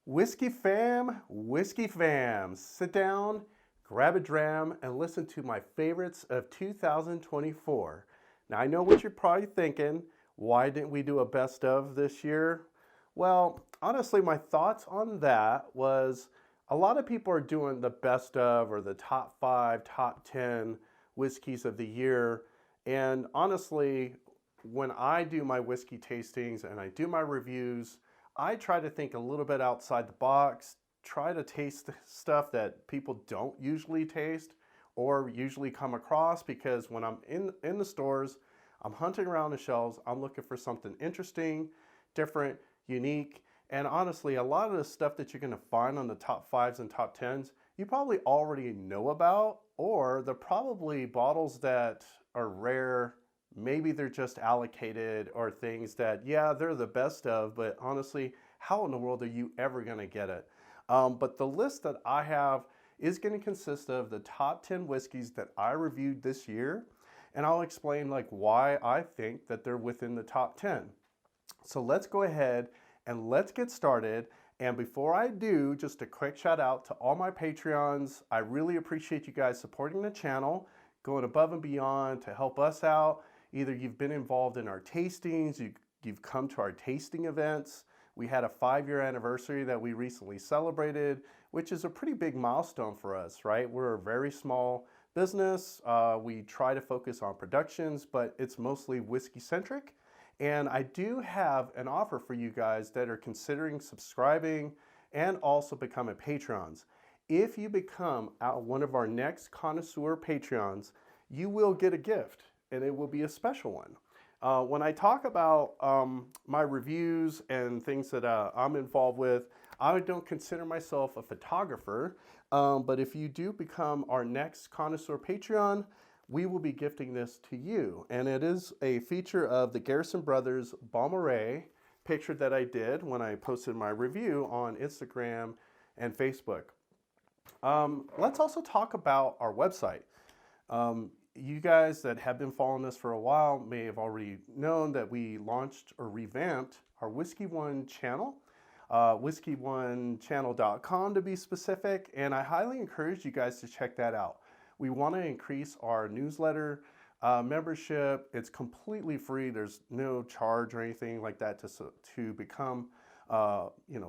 Whiskey fam, sit down, grab a dram, and listen to my favorites of 2024. Now, I know what you're probably thinking. Why didn't we do a best of this year? Well, honestly, my thoughts on that was a lot of people are doing the best of or the top 5, top 10 whiskeys of the year. And honestly, when I do my whiskey tastings and I do my reviews, I try to think a little bit outside the box, try to taste stuff that people don't usually taste or usually come across, because when I'm in the stores, I'm hunting around the shelves, I'm looking for something interesting, different, unique, and honestly, a lot of the stuff that you're gonna find on the top 5s and top 10s, you probably already know about, or they're probably bottles that are rare. Maybe they're just allocated, or things that, yeah, they're the best of, but honestly, how in the world are you ever gonna get it? But the list that I have is gonna consist of the top 10 whiskeys that I reviewed this year, and I'll explain like why I think that they're within the top 10. So let's go ahead and let's get started. And before I do, just a quick shout out to all my Patreons. I really appreciate you guys supporting the channel, going above and beyond to help us out. Either you've been involved in our tastings, you've come to our tasting events. We had a 5-year anniversary that we recently celebrated, which is a pretty big milestone for us, right? We're a very small business. We try to focus on productions, but it's mostly whiskey centric. And I do have an offer for you guys that are considering subscribing and also becoming patrons. If you become one of our next Connoisseur Patreons, you will get a gift, and it will be a special one. When I talk about my reviews and things that I'm involved with, I don't consider myself a photographer, but if you do become our next Connoisseur Patreon, we will be gifting this to you. And it is a feature of the Garrison Brothers Balmorhea picture that I did when I posted my review on Instagram and Facebook. Let's also talk about our website. You guys that have been following us for a while may have already known that we launched or revamped our Whiskey One channel, whiskeyonechannel.com to be specific, and I highly encourage you guys to check that out. We want to increase our newsletter membership. It's completely free. There's no charge or anything like that to become,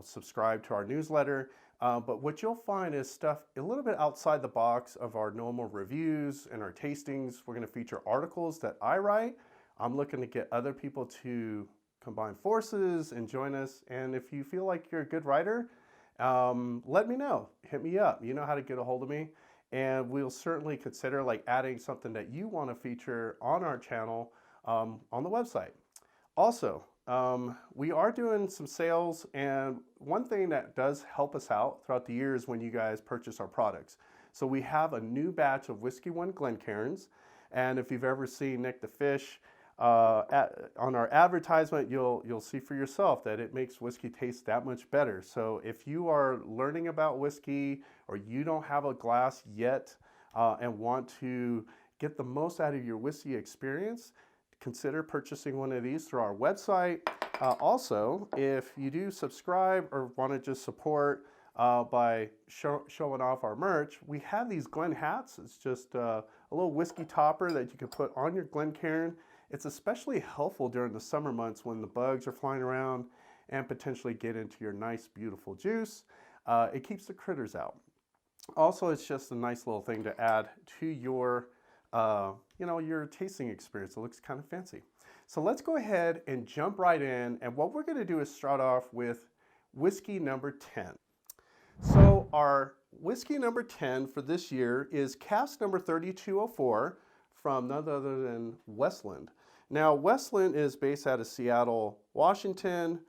subscribe to our newsletter. But what you'll find is stuff a little bit outside the box of our normal reviews and our tastings. We're going to feature articles that I write. I'm looking to get other people to combine forces and join us. And if you feel like you're a good writer, let me know. Hit me up. You know how to get a hold of me. And we'll certainly consider like adding something that you want to feature on our channel on the website. Also, we are doing some sales, and one thing that does help us out throughout the year is when you guys purchase our products. So we have a new batch of Whiskey One Glencairns, and if you've ever seen Nick the Fish on our advertisement, you'll see for yourself that it makes whiskey taste that much better. So if you are learning about whiskey, or you don't have a glass yet and want to get the most out of your whiskey experience, consider purchasing one of these through our website. Also, if you do subscribe or want to just support by showing off our merch, we have these Glen hats. It's just a little whiskey topper that you can put on your Glencairn. It's especially helpful during the summer months when the bugs are flying around and potentially get into your nice, beautiful juice. It keeps the critters out. Also, it's just a nice little thing to add to your your tasting experience. It looks kind of fancy. So let's go ahead and jump right in. And what we're going to do is start off with whiskey number 10. So our whiskey number 10 for this year is cask number 3204 from none other than Westland. Now, Westland is based out of Seattle, Washington.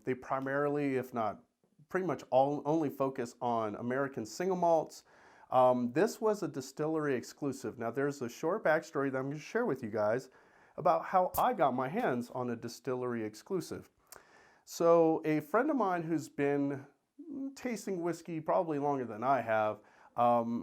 They primarily, if not pretty much only focus on American single malts. This was a distillery exclusive. Now there's a short backstory that I'm going to share with you guys about how I got my hands on a distillery exclusive. So a friend of mine who's been tasting whiskey probably longer than I have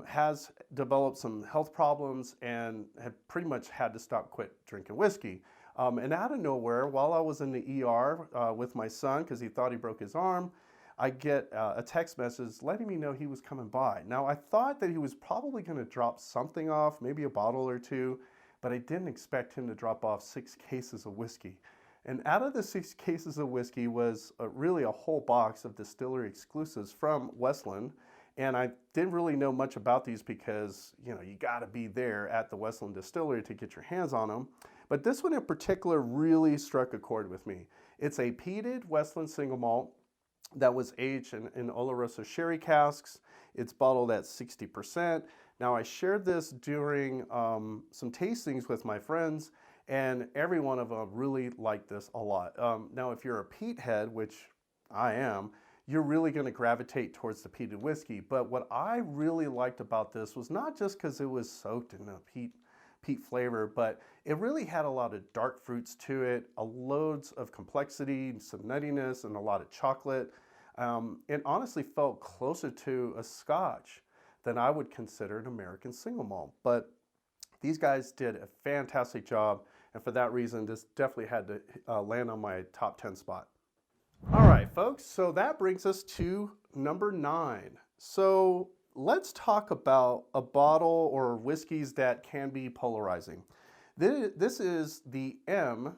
has developed some health problems and had pretty much had to quit drinking whiskey. And out of nowhere, while I was in the ER with my son, because he thought he broke his arm, I get a text message letting me know he was coming by. Now, I thought that he was probably going to drop something off, maybe a bottle or two, but I didn't expect him to drop off 6 cases of whiskey. And out of the 6 cases of whiskey was really a whole box of distillery exclusives from Westland. And I didn't really know much about these because, you got to be there at the Westland Distillery to get your hands on them. But this one in particular really struck a chord with me. It's a peated Westland single malt that was aged in Oloroso sherry casks. It's bottled at 60%. Now, I shared this during some tastings with my friends, and every one of them really liked this a lot. Now, if you're a peat head, which I am, you're really going to gravitate towards the peated whiskey. But what I really liked about this was not just because it was soaked in a peat flavor, but it really had a lot of dark fruits to it, loads of complexity, some nuttiness, and a lot of chocolate. It honestly felt closer to a Scotch than I would consider an American single malt. But these guys did a fantastic job, and for that reason, this definitely had to land on my top 10 spot. All right, folks, so that brings us to number 9. So let's talk about a bottle or whiskeys that can be polarizing. This is the M,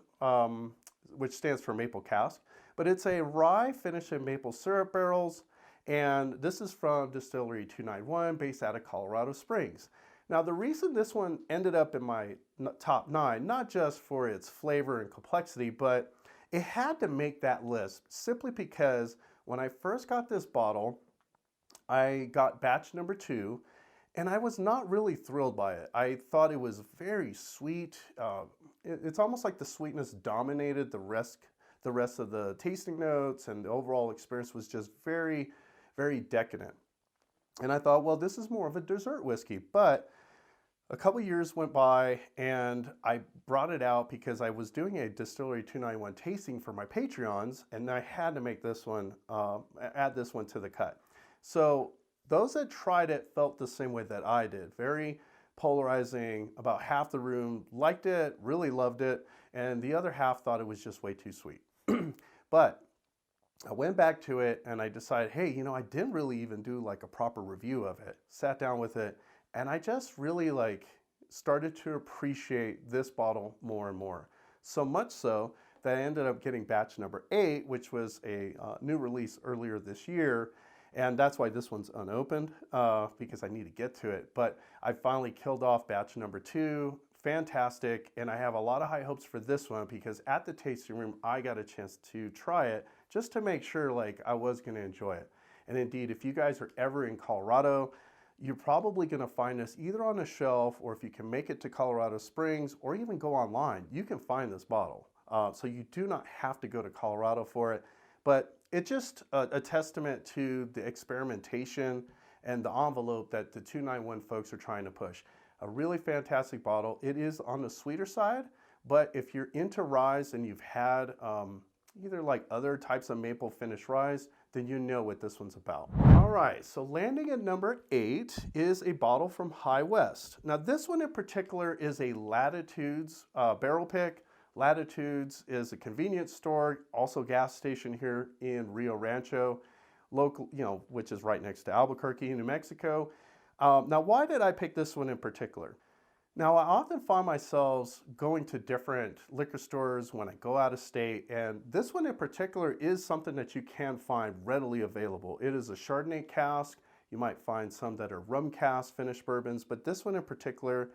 which stands for maple cask, but it's a rye finished in maple syrup barrels, and this is from Distillery 291, based out of Colorado Springs. Now, the reason this one ended up in my top 9, not just for its flavor and complexity, but it had to make that list simply because when I first got this bottle, I got batch number 2, and I was not really thrilled by it. I thought it was very sweet. It's almost like the sweetness dominated the rest of the tasting notes, and the overall experience was just very, very decadent. And I thought, well, this is more of a dessert whiskey. But a couple years went by, and I brought it out because I was doing a Distillery 291 tasting for my Patreons, and I had to make this one, add this one to the cut. So those that tried it felt the same way that I did. Very polarizing. About half the room liked it, really loved it, and the other half thought it was just way too sweet. But I went back to it and I decided, hey, I didn't really even do like a proper review of it. Sat down with it, and I just really started to appreciate this bottle more and more. So much so that I ended up getting batch number 8, which was a new release earlier this year. And that's why this one's unopened, because I need to get to it. But I finally killed off batch number 2. Fantastic. And I have a lot of high hopes for this one because at the tasting room, I got a chance to try it just to make sure I was going to enjoy it. And indeed, if you guys are ever in Colorado, you're probably going to find this either on a shelf, or if you can make it to Colorado Springs or even go online, you can find this bottle. So you do not have to go to Colorado for it. But it's just a testament to the experimentation and the envelope that the 291 folks are trying to push. A really fantastic bottle. It is on the sweeter side, but if you're into ryes and you've had either other types of maple finish ryes, then you know what this one's about. All right, so landing at number 8 is a bottle from High West. Now this one in particular is a Latitudes barrel pick. Latitudes is a convenience store, also gas station here in Rio Rancho, local, which is right next to Albuquerque, New Mexico. Now, why did I pick this one in particular? Now, I often find myself going to different liquor stores when I go out of state, and this one in particular is something that you can find readily available. It is a Chardonnay cask. You might find some that are rum cask finished bourbons, but this one in particular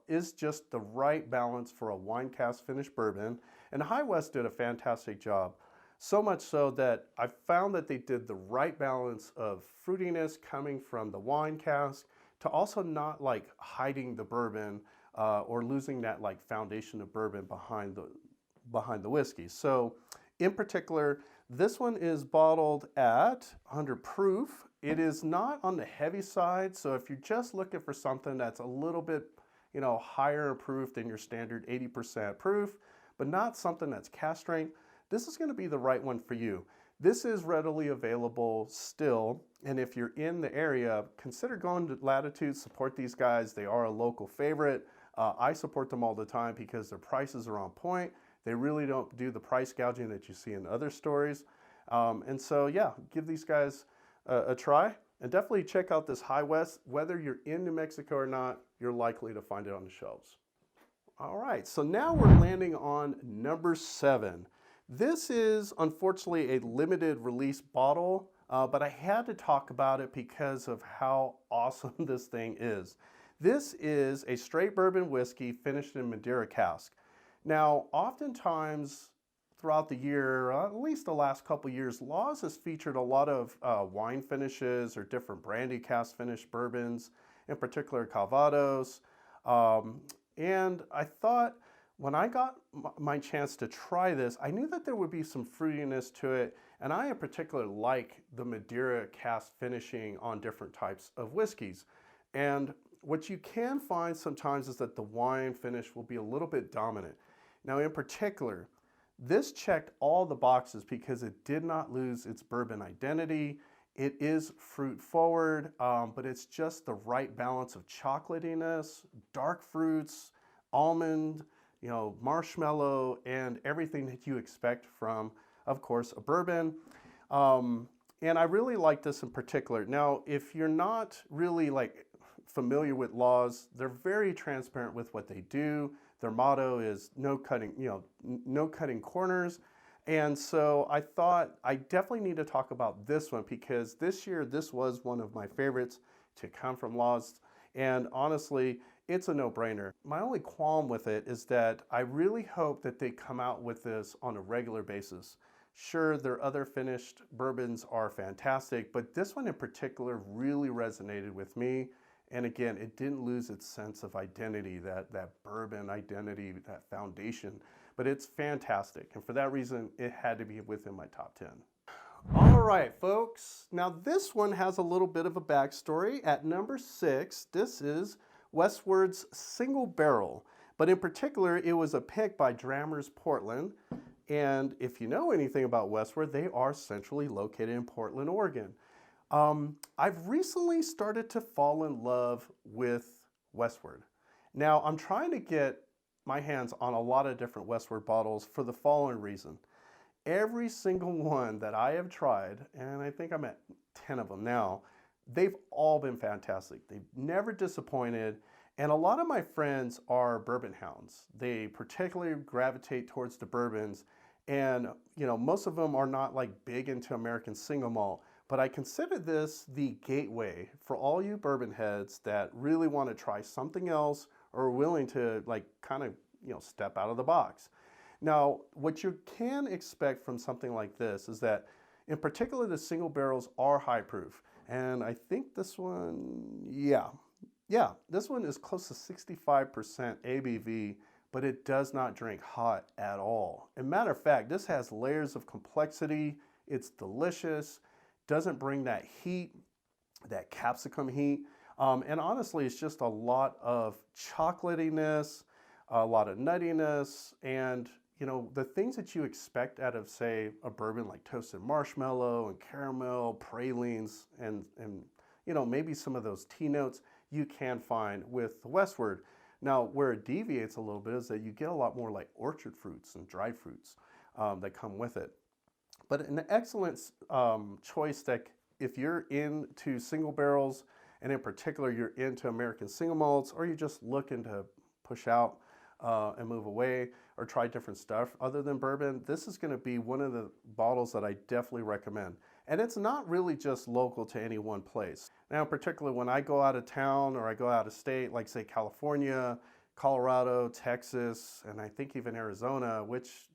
is just the right balance for a wine cask finished bourbon. And High West did a fantastic job. So much so that I found that they did the right balance of fruitiness coming from the wine cask to also not hiding the bourbon or losing that foundation of bourbon behind the whiskey. So in particular, this one is bottled at 100 proof. It is not on the heavy side. So if you're just looking for something that's a little bit higher proof than your standard 80% proof, but not something that's cask strength, this is going to be the right one for you. This is readily available still, and if you're in the area, consider going to Latitude, support these guys. They are a local favorite. I support them all the time because their prices are on point. They really don't do the price gouging that you see in other stores. And so, yeah, give these guys a try. And definitely check out this High West. Whether you're in New Mexico or not, you're likely to find it on the shelves. All right, so now we're landing on number 7. This is unfortunately a limited release bottle, but I had to talk about it because of how awesome this thing is. This is a straight bourbon whiskey finished in Madeira cask. Now, oftentimes throughout the year, at least the last couple years, Laws has featured a lot of wine finishes or different brandy cask finished bourbons, in particular Calvados. And I thought when I got my chance to try this, I knew that there would be some fruitiness to it, and I in particular like the Madeira cask finishing on different types of whiskeys. And what you can find sometimes is that the wine finish will be a little bit dominant. Now in particular, this checked all the boxes because it did not lose its bourbon identity. It is fruit forward, but it's just the right balance of chocolatiness, dark fruits, almond, marshmallow, and everything that you expect from, of course, a bourbon. And I really like this in particular. Now, if you're not really familiar with Laws, they're very transparent with what they do. Their motto is no cutting corners. And so I thought I definitely need to talk about this one because this year, this was one of my favorites to come from Laws. And honestly, it's a no-brainer. My only qualm with it is that I really hope that they come out with this on a regular basis. Sure, their other finished bourbons are fantastic, but this one in particular really resonated with me. And again, it didn't lose its sense of identity, that bourbon identity, that foundation. But it's fantastic. And for that reason, it had to be within my top 10. All right, folks. Now this one has a little bit of a backstory. At number 6, this is Westward's Single Barrel. But in particular, it was a pick by Dramers Portland. And if you know anything about Westward, they are centrally located in Portland, Oregon. I've recently started to fall in love with Westward. Now, I'm trying to get my hands on a lot of different Westward bottles for the following reason. Every single one that I have tried, and I think I'm at 10 of them now, they've all been fantastic. They've never disappointed. And a lot of my friends are bourbon hounds. They particularly gravitate towards the bourbons. And, most of them are not big into American single malt. But I consider this the gateway for all you bourbon heads that really want to try something else or are willing to step out of the box. Now, what you can expect from something like this is that in particular, the single barrels are high proof. And I think this one, this one is close to 65% ABV, but it does not drink hot at all. As a matter of fact, this has layers of complexity. It's delicious. Doesn't bring that heat, that capsicum heat. And honestly, it's just a lot of chocolatiness, a lot of nuttiness, and the things that you expect out of, say, a bourbon like toasted marshmallow and caramel, pralines, and maybe some of those tea notes you can find with the Westward. Now, where it deviates a little bit is that you get a lot more like orchard fruits and dried fruits that come with it. But an excellent choice that if you're into single barrels, and in particular you're into American single malts, or you're just looking to push out and move away or try different stuff other than bourbon, this is going to be one of the bottles that I definitely recommend. And it's not really just local to any one place. Now, particularly when I go out of town or I go out of state, like say California, Colorado, Texas, and I think even Arizona, which,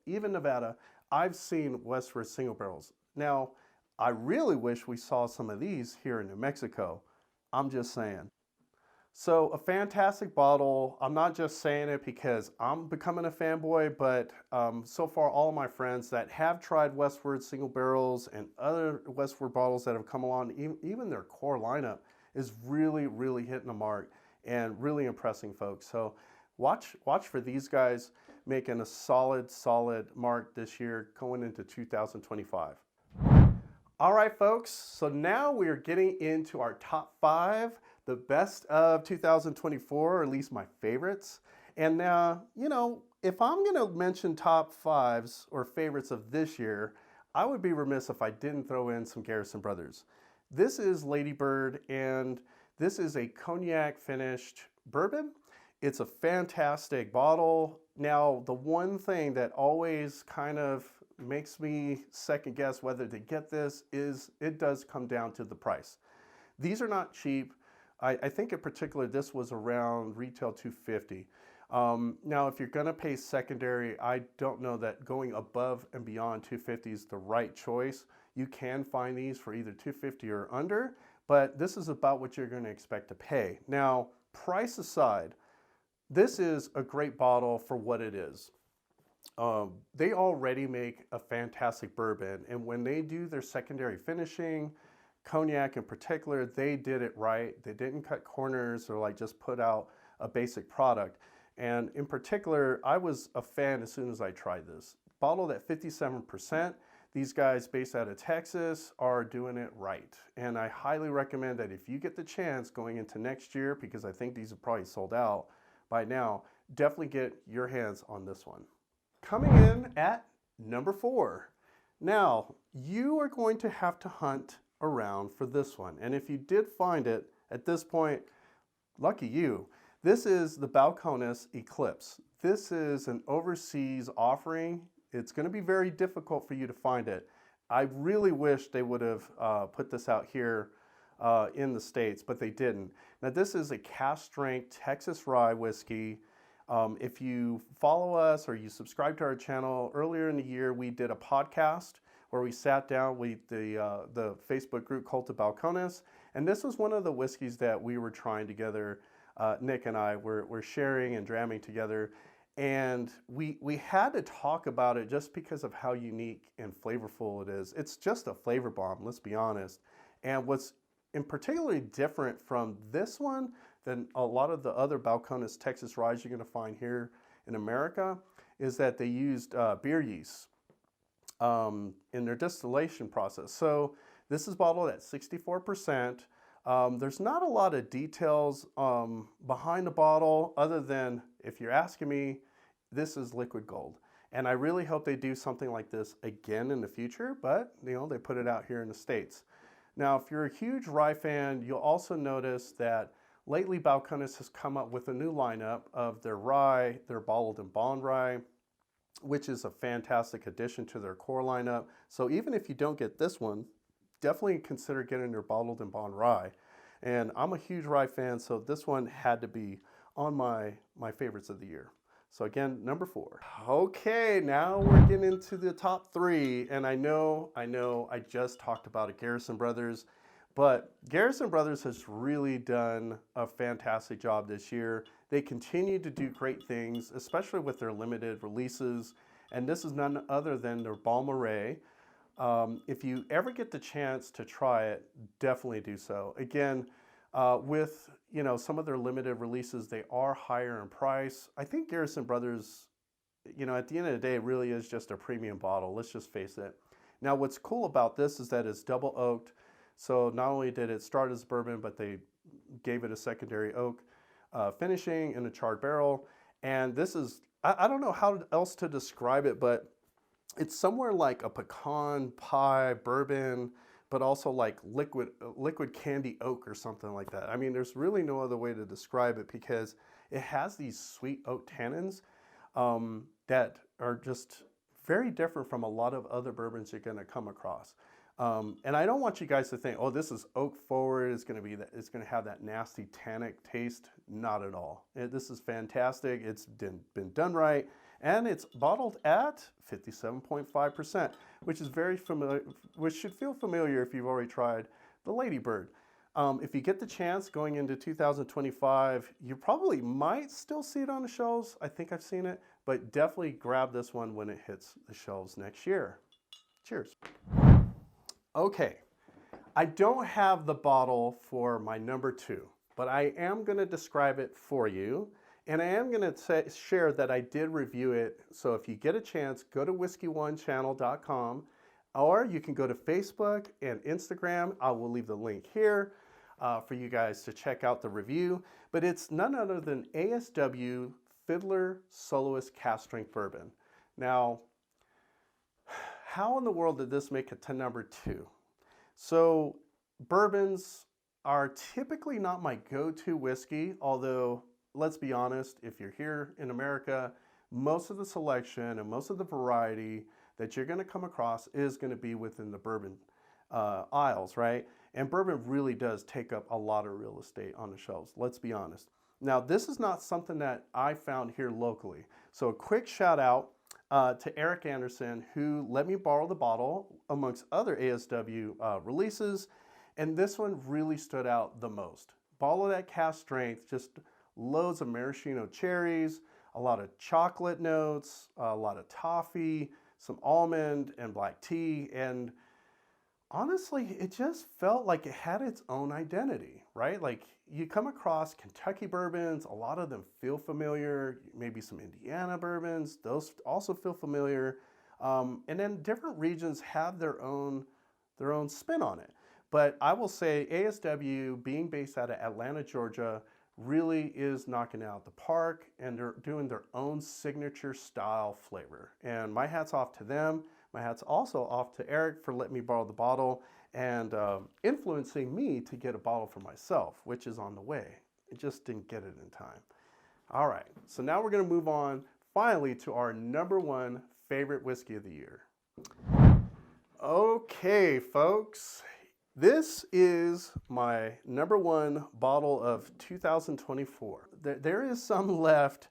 even Nevada, I've seen Westward single barrels. Now, I really wish we saw some of these here in New Mexico. I'm just saying. So a fantastic bottle. I'm not just saying it because I'm becoming a fanboy, but so far all of my friends that have tried Westward single barrels and other Westward bottles that have come along, even their core lineup is really, really hitting the mark and really impressing folks. So watch for these guys making a solid mark this year going into 2025. All right, folks, so now we are getting into our top 5, the best of 2024, or at least my favorites. And now, if I'm going to mention top fives or favorites of this year, I would be remiss if I didn't throw in some Garrison Brothers. This is Lady Bird, and this is a cognac finished bourbon. It's a fantastic bottle. Now, the one thing that always kind of makes me second guess whether to get this is it does come down to the price. These are not cheap. I think in particular this was around retail $250. Now, if you're going to pay secondary, I don't know that going above and beyond $250 is the right choice. You can find these for either $250 or under, but this is about what you're going to expect to pay. Now, price aside, this is a great bottle for what it is. They already make a fantastic bourbon, and when they do their secondary finishing, cognac in particular, they did it right. They didn't cut corners or like just put out a basic product. And in particular, I was a fan as soon as I tried this. Bottled at 57%, these guys based out of Texas are doing it right. And I highly recommend that if you get the chance going into next year, because I think these are probably sold out by now, definitely get your hands on this one. Coming in at number 4. Now, you are going to have to hunt around for this one. And if you did find it at this point, lucky you. This is the Balcones Eclipse. This is an overseas offering. It's going to be very difficult for you to find it. I really wish they would have put this out here in the States, but they didn't. Now, this is a cask strength Texas rye whiskey. If you follow us or you subscribe to our channel, earlier in the year we did a podcast where we sat down with the Facebook group Cult of Balcones, and this was one of the whiskeys that we were trying together. Nick and I were sharing and dramming together, and we had to talk about it just because of how unique and flavorful it is. It's just a flavor bomb, let's be honest. And what's in particularly different from this one than a lot of the other Balcones Texas ryes you're going to find here in America is that they used beer yeast in their distillation process. So this is bottled at 64%. There's not a lot of details behind the bottle other than, if you're asking me, this is liquid gold. And I really hope they do something like this again in the future, but you know, they put it out here in the States. Now, if you're a huge rye fan, you'll also notice that lately Balcones has come up with a new lineup of their rye, their bottled and bond rye, which is a fantastic addition to their core lineup. So even if you don't get this one, definitely consider getting their bottled and bond rye. And I'm a huge rye fan, so this one had to be on my favorites of the year. So again, number 4. Okay, now we're getting into the top 3. And I know, I just talked about it, Garrison Brothers, but Garrison Brothers has really done a fantastic job this year. They continue to do great things, especially with their limited releases. And this is none other than their Balmorhea. If you ever get the chance to try it, definitely do so. Again, with some of their limited releases, they are higher in price. I think Garrison Brothers, at the end of the day, it really is just a premium bottle. Let's just face it. Now, what's cool about this is that it's double oaked. So not only did it start as bourbon, but they gave it a secondary oak finishing in a charred barrel. And this is, I don't know how else to describe it, but it's somewhere like a pecan pie bourbon, but also like liquid candy oak or something like that. I mean, there's really no other way to describe it because it has these sweet oak tannins that are just very different from a lot of other bourbons you're going to come across. And I don't want you guys to think, oh, this is oak forward. It's going to have that nasty tannic taste. Not at all. This is fantastic. It's been done right. And it's bottled at 57.5%, which is very familiar, which should feel familiar if you've already tried the Lady Bird. If you get the chance going into 2025, you probably might still see it on the shelves. I think I've seen it, but definitely grab this one when it hits the shelves next year. Cheers. Okay, I don't have the bottle for my number 2, but I am going to describe it for you. And I am going to share that I did review it. So if you get a chance, go to whiskeyonechannel.com, or you can go to Facebook and Instagram. I will leave the link here for you guys to check out the review. But it's none other than ASW Fiddler Soloist Cask Strength Bourbon. Now, how in the world did this make it to number 2? So bourbons are typically not my go-to whiskey, although let's be honest, if you're here in America, most of the selection and most of the variety that you're going to come across is going to be within the bourbon aisles, right? And bourbon really does take up a lot of real estate on the shelves, let's be honest. Now, this is not something that I found here locally. So a quick shout out to Eric Anderson, who let me borrow the bottle amongst other ASW releases. And this one really stood out the most. Bottle of that cask strength, just loads of maraschino cherries, a lot of chocolate notes, a lot of toffee, some almond and black tea. And honestly, it just felt like it had its own identity, right? Like you come across Kentucky bourbons, a lot of them feel familiar, maybe some Indiana bourbons, those also feel familiar. And then different regions have their own spin on it. But I will say ASW, being based out of Atlanta, Georgia, really is knocking it out the park, and they're doing their own signature style flavor. And my hat's off to them. My hat's also off to Eric for letting me borrow the bottle and influencing me to get a bottle for myself, which is on the way. I just didn't get it in time. All right, so now we're gonna move on finally to our number 1 favorite whiskey of the year. Okay, folks. This is my number 1 bottle of 2024. There is some left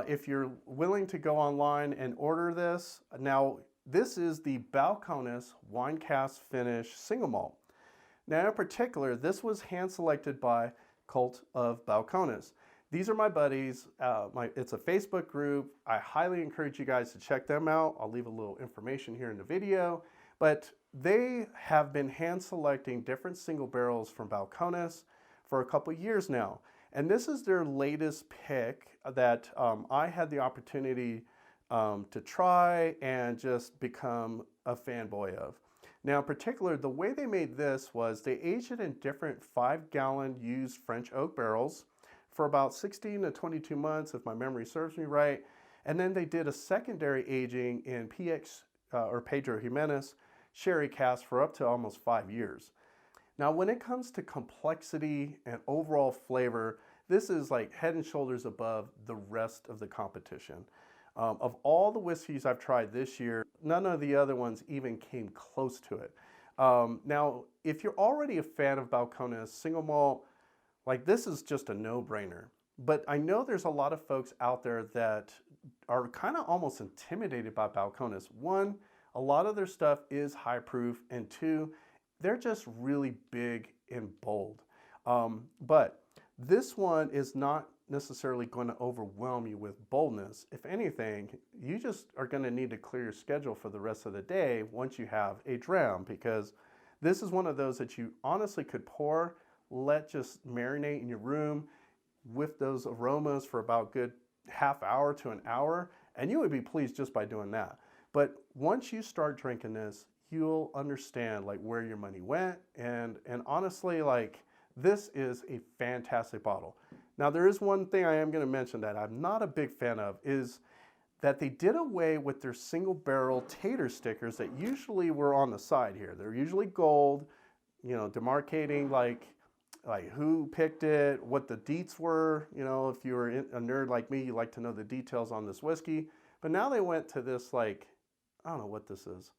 if you're willing to go online and order this. Now, this is the Balcones Wine Cask Finish Single Malt. Now, in particular, this was hand-selected by Cult of Balcones. These are my buddies. It's a Facebook group. I highly encourage you guys to check them out. I'll leave a little information here in the video. But they have been hand-selecting different single barrels from Balcones for a couple years now. And this is their latest pick that I had the opportunity to try and just become a fanboy of. Now, in particular, the way they made this was they aged it in different 5-gallon used French oak barrels for about 16 to 22 months, if my memory serves me right. And then they did a secondary aging in PX or Pedro Jimenez sherry cask for up to almost 5 years. Now, when it comes to complexity and overall flavor, this is like head and shoulders above the rest of the competition. Of all the whiskeys I've tried this year, none of the other ones even came close to it. Now, if you're already a fan of Balcones single malt, like this is just a no-brainer. But I know there's a lot of folks out there that are kind of almost intimidated by Balcones. One, a lot of their stuff is high proof, and 2, they're just really big and bold. But this one is not necessarily going to overwhelm you with boldness. If anything, you just are going to need to clear your schedule for the rest of the day once you have a dram, because this is one of those that you honestly could pour, let just marinate in your room with those aromas for about a good half hour to an hour, and you would be pleased just by doing that. But once you start drinking this, you'll understand like where your money went, and honestly, like this is a fantastic bottle. Now, there is one thing I am going to mention that I'm not a big fan of, is that they did away with their single barrel tater stickers that usually were on the side here. They're usually gold, you know, demarcating like who picked it, what the deets were. You know, if you were a nerd like me, you like to know the details on this whiskey. But now they went to this, like, I don't know what this is.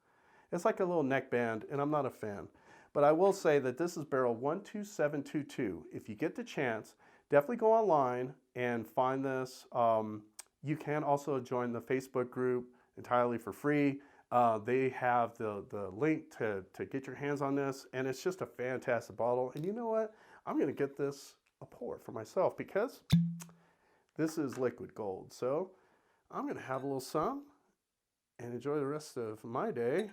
It's like a little neckband, and I'm not a fan. But I will say that this is barrel 12722. If you get the chance, definitely go online and find this. You can also join the Facebook group entirely for free. They have the link to get your hands on this, and it's just a fantastic bottle. And you know what? I'm going to get this a pour for myself because this is liquid gold. So I'm going to have a little some and enjoy the rest of my day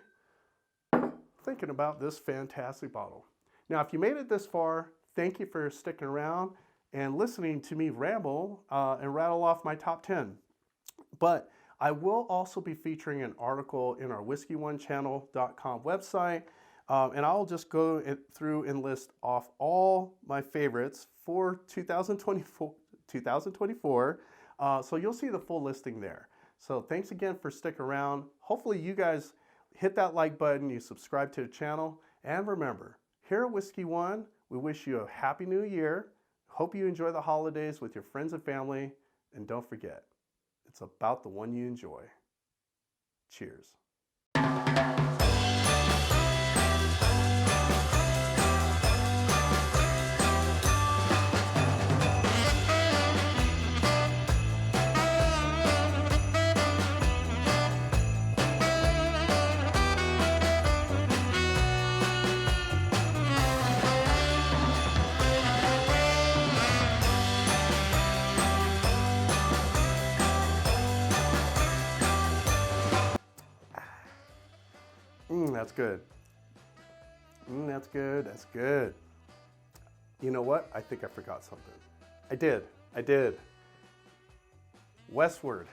thinking about this fantastic bottle. Now, if you made it this far, thank you for sticking around and listening to me ramble and rattle off my top 10. But I will also be featuring an article in our whiskeyonechannel.com website, and I'll just go through and list off all my favorites for 2024. So you'll see the full listing there. So thanks again for sticking around. Hopefully you guys hit that like button, you subscribe to the channel, and remember, here at Whiskey One, we wish you a happy new year. Hope you enjoy the holidays with your friends and family, and don't forget, it's about the one you enjoy. Cheers. That's good. That's good. That's good. You know what? I think I forgot something. I did. Westward.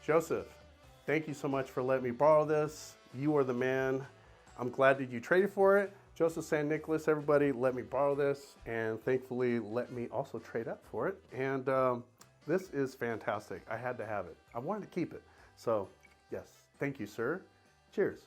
Joseph, thank you so much for letting me borrow this. You are the man. I'm glad that you traded for it. Joseph San Nicolas, everybody, let me borrow this, and thankfully let me also trade up for it. And this is fantastic. I had to have it. I wanted to keep it. So, yes, thank you, sir. Cheers.